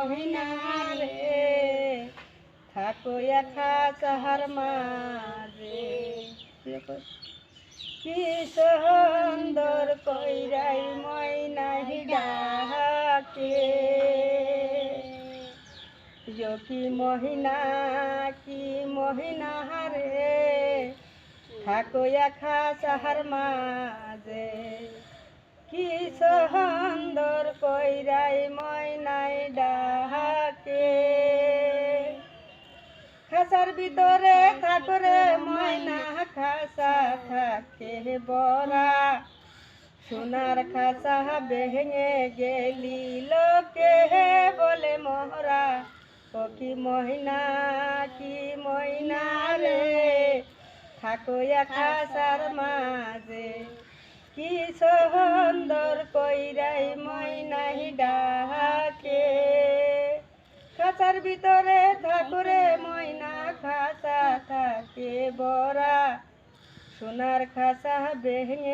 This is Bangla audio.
মহিনা রে থাকো একা চাহার মাঝে কি সুন্দর কইরাই ময়নাহি ডাকে কি মহিনা রে থাকো একা চাহার মাঝে কি সুন্দর কইরাই ময়নাই ডাকে খাসার ভিতরে থাকরে ময়না খাসা থাকে বরা সোনার খাসা ভেঙে গেলি লোকে বলে মহরা ও কি ময়না রে থাকো খাসার মাঝে কি সুন্দর কইরাই ময়নাই ডাকে খাঁচার ভিতরে ঠাকুরে ময়না খাঁচা থাকে বরা সোনার খাঁচা ভেঙে